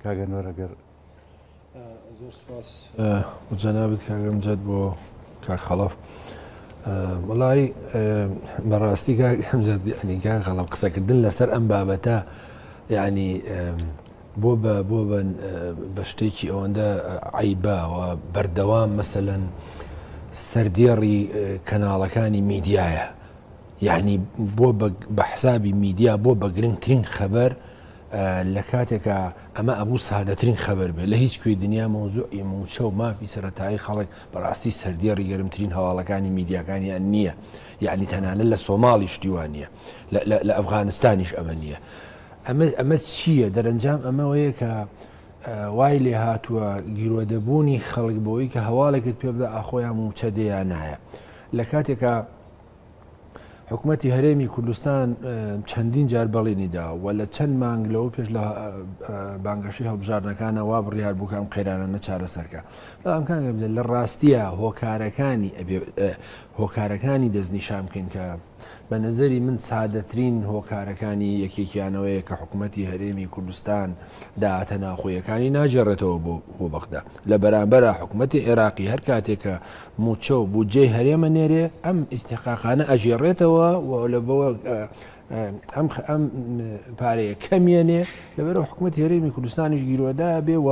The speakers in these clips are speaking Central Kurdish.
کاگەنوەرەگەر زۆر سپاس جەنابەت کاگەمجد بۆ کاک خەڵەف وڵی بەڕاستی کاگەمجد ینی کاک خەڵەف قسەکردن لەسەر ئەم بابەتە یعنی بۆ بە شتێکی ئەوەندە عیباوە بەردەوام مەسەلەن سەردێڕی کەناڵەکانی میدیایە یعنی بۆ بە حسابی میدیا بۆ بە گرنگترین خەبەر لە کاتێکە ئەمە ئەبوو سادەترین خەبەر بێت لە هیچ کوێی دنیا مۆزوعی موچە و مافی سەرەتایی خەڵک بەڕاستی سەردێڕی گەرمترین هەواڵەکانی میدیاکانیان نییە یعنی تەنانە لە سۆماڵیش دیوان نییە لە ئەفغانستانیش ئەمە نییە ئەمە چییە دەرەنجام ئەمەوەیە کە وای لێ هاتووە گیرۆدەبوونی خەڵک بەوەی کە هەواڵێکت پێ بدە ئاخۆیان موچە دەیان نایە لە کاتێکە حکوومەتی هەرێمی کوردستان چەندین جار بەڵێنیدا و لە چەند مانگ لەوە پێش لە بانگەشی هەڵبژارنەکانە وا بڕیار بووکەم قەیرانە نەچارە سەرکە بەڵام کان لە ڕاستیە هۆکارەکانی دەستنیشان بکەین کە بە نظری من سادەترین هۆکارەکانی یەکێکیانەوەیە کە حکوومەتی هەرێمی کوردستان داهاتە ناخۆیەکانی ناجێڕێتەوە بۆ بەخدا لە بەرامبەرە حکوومەتی عێراقی هەر کاتێکە موچە و بودجەی هەرێمە نێرێ ئەم ئیستیحقاقانە ئەژێڕێتەوە و لە بەوە ئەم پارەیە کەمیێنێ لەبەرەوە حکوومەتی هەرێمی کوردستانیش گیرۆدا بێ و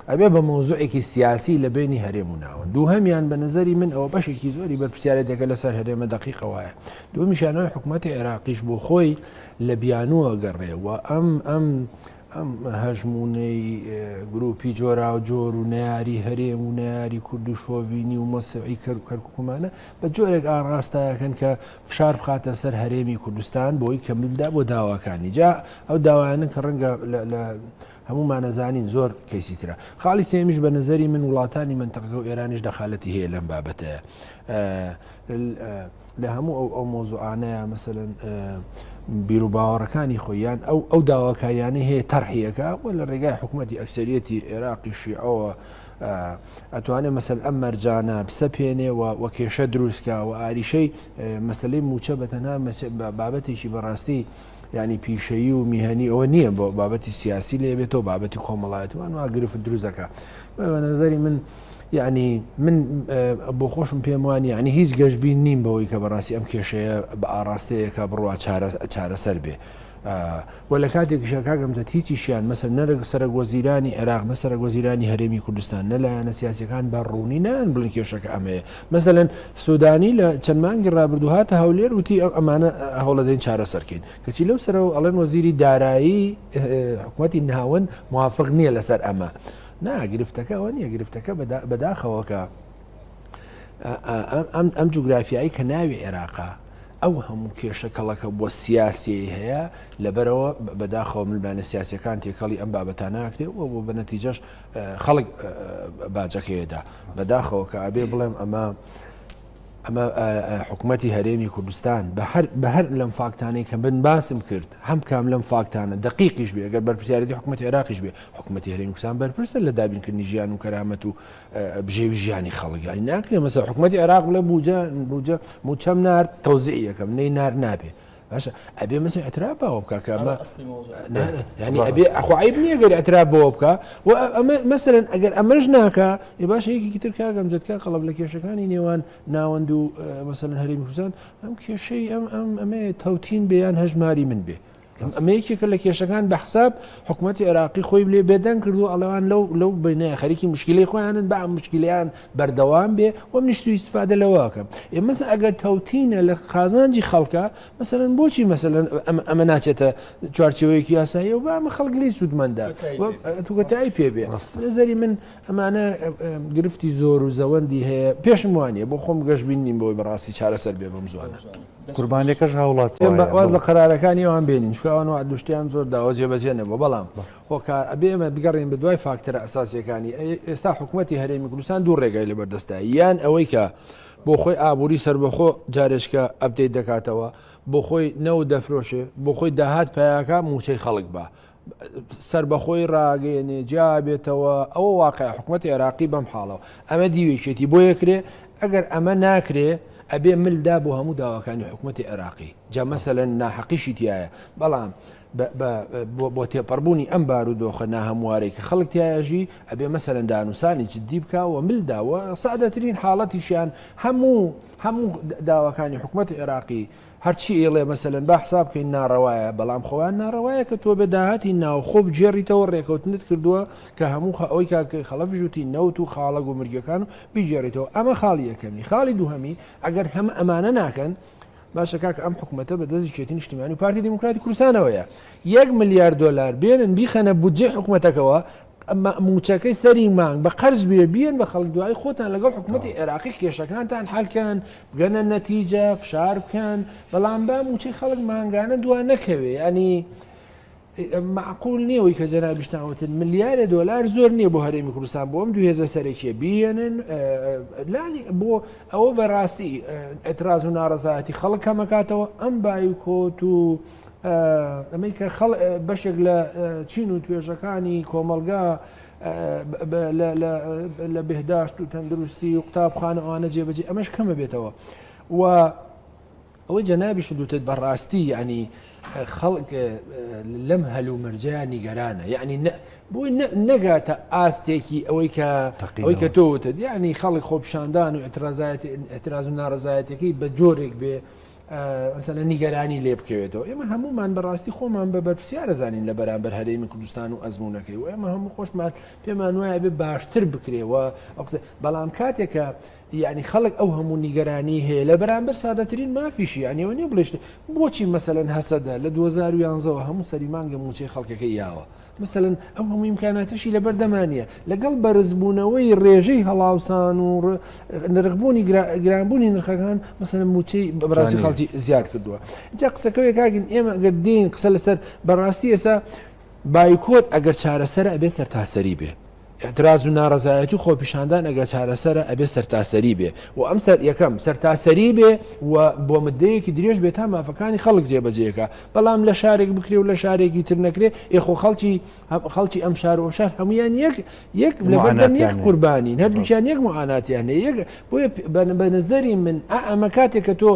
ئەبێ بە مۆزوعێکی سیاسی لە بینی هەرێم و ناوە دوو هەمیان بە نظری من ئەوە بەشێکی زۆری بەرپرسیارەتێکە لەسەر هەرێمە دقیقە وایە دوو میشانەوەی حکوومەتی عێراقیش بۆ خۆی لە بیانووە گەڕێ و ئەم هەژمونەی گروپی جۆرا و جۆر و ناری هەرێم و ناری کورد و شۆڤینی و مەسەعی کەرکووکمانە بە جۆرێک ئاڕاستایەکەن کە فشار بخاتە سەر هەرێمی کوردستان بۆی کەمبدا بۆ داواکانی جا ئەو داوایانە کە ڕەنگە لە هەمومان نەزانین زۆر کەیسی ترە خاڵی سێمیش بە نظری من وڵاتانی منتەقەکە و ئێرانیش دەخالەتی هەیە لەم بابەتەیە لە هەموو ئەو مۆزوعانەیە مەسەلەن بیر و باوەڕەکانی خۆیان ئەو داواکاریانە هەیە تەرحیەکە و لە ڕێگای حکوومەتی ئەکسەریەتی عێراقی شیعەوە ئەتوانێت مەسەل ئەم مەرجانە بسەپێنێ و کێشە دروستکە و ئاریشەی مەسلەی موچە بەتەنها بابەتێکی بەڕاستی ینی پیشەیی و میهنی ئەوە نییە بۆ بابەتی سیاسی لێ بێتەوە بابەتی کۆمەڵایەتوان وا گرفت دروستەکە بە نظری من یعنی من بۆ خۆشم پێم وانی ینی هیچ گەشتبین نیم بەوەی کە بەڕاستی ئەم کێشەیە بە ئاراستەیەکە بڕوا چارەسەر بێ و لە کاتێکیشە کاگەمجد هیچیشیان مەسەر نەرە سەرک وەزیرانی عێراق نە سەرک وەزیرانی هەرێمی کوردستان نەلایەنە سیاسەکان بەڕوونی نان بڵین کێشەکە ئەمەیە مەسەلەن سوودانی لە چەند مانگی ڕابردوو هاتە هەولێر وتی ئەمانە هەوڵەدەین چارەسەرکەین کەچی لەو سەرەوە ئەڵێن وەزیری دارایی حکوومەتی ناوەند موافق نییە لەسەر ئەمە گرفتەکە ئەوە نییە گرفتەکە بەداخەوەکە ئەم جوگرافیایی کە ناوی عێراقا ئەو هەموو کێشە کەڵەکە بۆ سیاسی هەیە لەبەرەوە بەداخەوە ملمانە سیاسەکان تێکەڵی ئەم بابەتان ناکرێ و بۆ بە نەتیجەش خەڵک باجەکەیەدا بەداخەوە کە ئابێ بڵێم ئەمە حکوومەتی هەرێمی کوردستان بە هەر لەم فاکتانەی کە بن باسم کرد هەم کام لەم فاکتانە دقیقیش بێ ئەگەر بەرپرسیارەتی حکوومەتی عێراقیش بێ حکوومەتی هەرێمی کوردستان بەرپرسە لە دابینکردنی ژیان و کەرامەت و بژێوی ژیانی خەڵک ینی ناکرێت مەسەڵەن حکوومەتی عێراق بڵێ بوجە موچەم نار تەوزیع یەکەم نەی نار نابێ باشە ئەبێ مەسە ئەتراف بەوە بکە کە ئەمە ینی ئەبێ ئەخوایب نییە گەر ئەتراف بەوە بکە و ئەمە مەسەرەن ئەگەر ئەمەش ناکە ێ باشە یەکێکی تر کاگەمجدکە قەڵەب لە کێشەکانی نێوان ناوەند و مەسەلەن هەرێمی کوردستان ئەم کێشەی ئەمە تەوتین بێیان هەژماری من بێ ئەمە یەکێکە لە کێشەکان بە حساب حکوومەتی عێراقی خۆی لێ بێدەنگ کردو ئەڵەوان لەو بینەیە خەریکی مشکلەی خۆیانن بە ئەم مشکلیان بەردەوام بێ و منیشتوی استفادە لەوەکەم ئێمە ئەگەر تەوتینە لە خازانجی خەڵکە مەسەلەن بۆچی مەسەلەن ئەمە ناچێتە چوارچێوەیەکی یاسایی و بە ئەمە خەڵک لی سوودمەندە توگەتایی پێ بێ نەزەری من ئەمانە گرفتی زۆر و زەوەندی هەیە پێشم وانە بۆ خۆم گەشتبین نیم بۆی بەڕاستی چارەسەر بێ بەم زوانە قوربانیەکەش هەوڵات واز لە قەرارەکانی ئەوان بێنین چکەوانەوە دوشتیان زۆر داوا جێبەجێنەوە بەڵام هۆکار ئەبێ ئەمە بگەڕین بە دوای فاکتەرە ئەساسیەکانی ئێستا حکوومەتی هەرێمی کوردستان دوو ڕێگای لەبەردەستە یان ئەوەی کە بۆ خۆی ئابووری سربەخۆ جارێشکە ئەپدەیت دەکاتەوە بۆ خۆی نەوت دەفرۆشێ بۆ خۆی داهات پیاکە موچەی خەڵک بە سربەخۆی ڕاگەێنێ جابێتەوە ئەوە واقع حکوومەتی عێراقی بەم حاڵەوە ئەمە دیوێکێتی بۆ یەکرێ ئەگەر ئەمە ناکرێ ئەبێ ملدا بۆ هەموو داواکانی حکوومەتی عێراقی جا مەسەلەن ناحەقیشی تایە بەڵام بۆ تێپەڕبوونی ئەم بارودۆخە ناهەموارەی کە خەڵک تایەژی ئەبێ مەسەلەن دانووسانی جددی بکەوە ملداوە سادەترین حاڵەتیشیان هەموو داواکانی حکوومەتی عێراقی هەرچی ئێڵێ مەسەلەن با حساب بکەین ناڕەوایە بەڵام خۆیان ناڕەوایە کە تۆ بەداهاتی ناوخۆ بجێڕیتەوە ڕێکەوتنت کردووە کە هەموو ئەوەی خەڵەفژوتی نەوت و خاڵک و مرگەکان و بیجێڕیتەوە ئەمە خاڵی یەکەمی. خاڵی دووهەمی ئەگەر هەمە ئەمانە ناکەن باشە کاکە ئەم حکوومەتە بە دەستی چێتی نیشتیمانی و پارتی دموکراتی کوردستانەوەیە $1 ملیار بێنن بیخەنە بودجێ حکوومەتەکەەوە موچەکەی سەری مانگ بە قەرز بێن بە خەڵک دوای خۆتان لەگەڵ حکوومەتی عێراقی کێشەکانتان حەلکەن بگەنە نەتیجە فشار بکەن بەڵام با موچەی خەڵک مانگانە دوای نەکەوێ ینی معقول نییەوەی کە جەنابیشتاوتن $1 ملیار زۆر نییە بۆ هەرێمی کوردستان بۆ ئەم 2000 سەرەکیە بێنن لانی بۆ ئەوە بەڕاستی ئەتراز و ناڕەزایەتی خەڵک کەمەکاتەوە ئەم بایکۆت و ئەمەی کە بەشێک لە چین و توێژەکانی کۆمەلگا لە بەهداشت و تەندروستی و قوتابخانە ئەوانە جێبەجێ ئەمەش کەمە بێتەوە و ئەوەی جەنابیش دوتت بەڕاستی ینی خەڵک لەم هەلو مەرجە نیگەرانە یعنی بۆی نەگاتە ئاستێکی ئەوەی کە تۆوتت یعنی خەڵک خۆپشاندان و ئەتراز و ناڕەزایەتەکەی بە جۆرێک بێ مثلا نیگەرانی لێ بکەوێتەوە ئێمە هەمومان بەڕاستی خۆمان بە بەرپرسیارەزانین لە بەرامبەر هەرێمی کوردستان و ئەزمونونەکەی و ئێمە هەموو خۆشمان پێمان وایە بێ باشتر بکرێەوە بەڵام کاتێکە یعنی خەڵک ئەو هەموو نیگەرانی هەیە لە بەرامبەر سادەترین مافیشی ئەنیەوە نیە بڵێشت بۆچی مەسەلەن هەسەدا لە 2011 هەموو سەری مانگە موچەی خەڵکەکەی یاوە مثلەن ئەو هەموو ئیمکاناتشی لە بەردەمانە لەگەڵ بەرزبوونەوەی ڕێژەی هەڵاوسان و نرخبوونی گرانبوونی نرخەکان مثلەن موچەی بەڕاستی خەڵکی زیاد کردووە. جا قسەکەوێک کاگین ئێمە ئەگەر دین قسە لەسەر بەڕاستی ئێستا بایکۆت ئەگەر چارەسەرە ئەبێ سەرتاسەری بێ اعتراض و ناڕەزایەتی و خۆپیشاندان ئەگەر چارەسەرە ئەبێ سەرتاسەری بێ و ئەم یەکەم سەرتاسەری بێ و بۆ مدەیەکی درێژ بێت تا مافەکانی خەڵک جێبەجێکە بەڵام لە شارێک بکرێ و لە شارێکی تر نەکرێ ئێخۆ خەڵکی ئەم شار و شار هەمویان یەک لە بەردەم یەک قوربانین هەردووچیان یەک معاناتیان هەیە بۆیە بە نەزەری من ئەمە کاتێک کە تۆ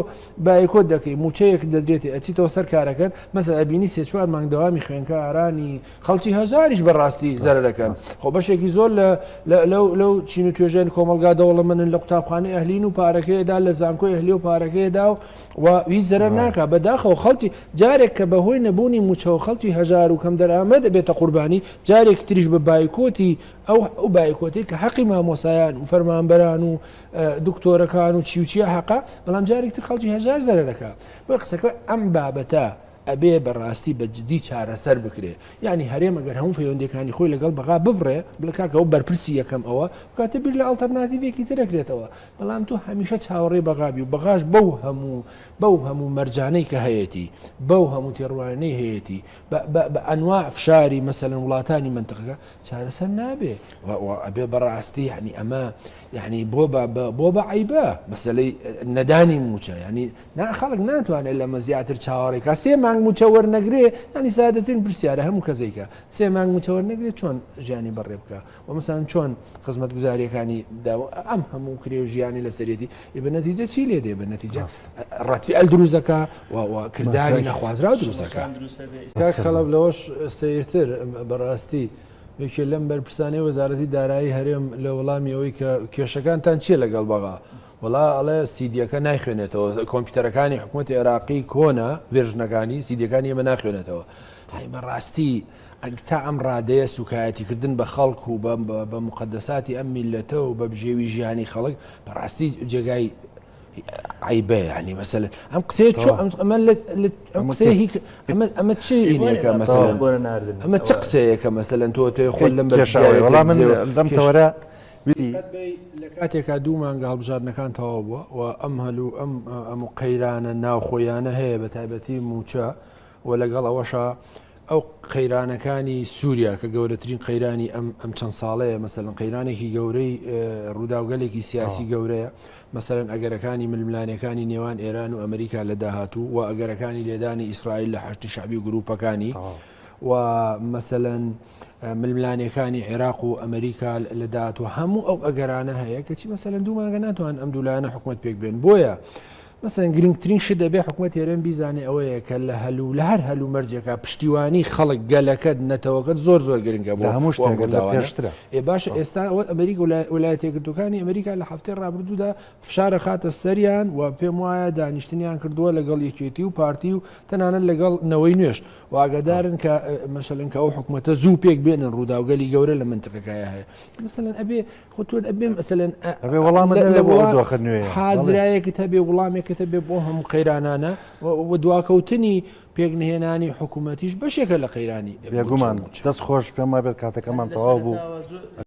بایکۆت دەکەی موچەیەک دەدرێتی ئەچیتەوە سەر کارەکەن مەسەڵەن ئەبینی 3-4 مانگ دەوامی خوێنکارانی خەڵکی هەزاریش بەڕاستی زەرەر دەکەن خۆ بەشێکی زۆر لەو چین و توێژێن کۆمەلگا دەوڵەمەندن لە قوتابخانەی ئەهلین و پارەکەیدا لە زانکۆی ئەهلی و پارەکەیدا و هیچ زەرەر ناکا بەداخەوە خەڵکی جارێک کە بەهۆی نەبوونی موچەوە خەڵکی هەژار و کەم دەرامەد دەبێتە قوربانی جارێک تریش بە بایکۆتی ئەو بایکۆتی کە حەقی مامۆسایان و فەرمانبەران و دکتۆرەکان و چیوچیە حەقا بەڵام جارێک تر خەڵکی هەژار زەرەرەکە بۆ قسەکە ئەم بابەتە ئەبێ بەڕاستی بە جددی چارەسەر بکرێ یعنی هەرێم ئەگەر هەموو پەیوەندەکانی خۆی لەگەڵ بەغا ببڕێ بڵکاکە ئەو بەرپرسی یەکەم ئەوە کاتە بیر لە ئالتەرناتیڤێکی ترەکرێتەوە بەڵام تۆ هەمیشە چاوەڕێ بەغابی و بەغاش بەو هەموو مەرجانەی کە هەیەی بەو هەموو تێڕوانەی هەیەی بە ئەنواع فشاری مەسەلەن وڵاتانی منتەقەکە چارەسەر نابێ ئەبێ بەڕاستی یعنی ئەمە یعنی بۆ بە عیبە مەسەلەی نەدانی موچە ینی خەڵک ناتوانێت لەمە زیاتر چاوەڕێکە سێ مانگ موچە وەرنەگرێ ینی سادەترین پرسیارە هەموو کەسێکە سێ مانگ موچە وەرنەگرێت چۆن ژیانی بەڕێ بکە و مەسەلەن چۆن خزمەت گوزاریەکانی ئەم هەموو کرێ و ژیانی لەسەرێتی بە نەتیجە چی لێ دێ بە نەتیجە ڕەتفعل دروستەکە و کردانی نەخوازرا دروستەکە خەڵک لەوەش سەیرتر بەڕاستی یەکێ لەم بەرپرسانەی وەزارەتی دارایی هەرێم لە وەڵامی ئەوەی کە کێشەکانتان چیە لەگەڵ بەغا وڵا ئەڵێ سیدیەکە نایخوێنێتەوە کۆمپیوتەرەکانی حکوومەتی عێراقی کۆنا ڤێرژنەکانی سیدیەکانی ئێمە ناخوێنێتەوە بەڕاستی تا ئەم ڕادەیە سوکایەتیکردن بە خەڵک و بە مقدساتی ئەم میلەتە و بە بژێوی ژیانی خەڵک بەڕاستی جێگای عیبە ینی مەسەلەن ئەم قسەیە ئەمە چێکە مەسەلەن ئەمە چ قسەیەکە مەسەلەن تۆ خۆ لەم بەڵام لەم تەوەرە لە کاتێکا دوو مانگە هەڵبژاردنەکان تەواو بووە و ئەم هەلوو ئەم قەیرانە ناوخۆیانە هەیە بە تایبەتی موچە و لەگەڵ ئەوەشە ئەو قەیرانەکانی سووریا کە گەورەترین قەیرانی ئەم چەند ساڵەیە مەسەلەن قەیرانێکی گەورەی ڕووداوگەلێکی سیاسی گەورەیە مەسەلەن ئەگەرەکانی ململانەکانی نێوان ئێران و ئەمریکا لە داهاتوو و ئەگەرەکانی لێدانی ئیسرائیل لە حەشتی شعبی و گروپەکانی و مەسەلەن ململانەکانی عێراق و ئەمریکا لە داهاتوو هەموو ئەو ئەگەرانە هەیە کەچی مەسەلەن دوو مانگە ناتوان ئەم دوولایانە حکومەت پێک بێن بۆیە مثلا گرنگترین شت دەبێ حکوومەت هێرێن بیزانێ ئەوەیە کە لە هەلوو لە هەر هەلوو مەرجێکە پشتیوانی خەڵک گەلەکەت نەتەوەکەت زۆر گرنگە بۆ هەموو شتێک پێشترە. باشە ئێستا ئەمریکا ویلایەتە یەکگرتووەکانی ئەمریکا لە هەفتەی ڕابردوودا فشارە خاتە سەریان و پێم وایە دانیشتنیان کردووە لەگەڵ یەکێتی و پارتی و تەنانەت لەگەڵ نەوەی نوێش واگەدارن کە مەسەلەن کە ئەو حکوومەتە زوو پێک بێنن ڕووداوگەلی گەورە لە منتقەکەیە هەیە مثلەن ئەبێ خۆت ئەبێ مەسەلەن حازرایەکت هەبێ وڵامێکت هەبێ بۆ هەموو قەیرانانە و دواکەوتنی پێکنهێنانی حکوومەتیش بەشێکە لە قەیرانی بێگومان دەست خۆش پێم وایە بێت کاتەکەمان تەواو بوو.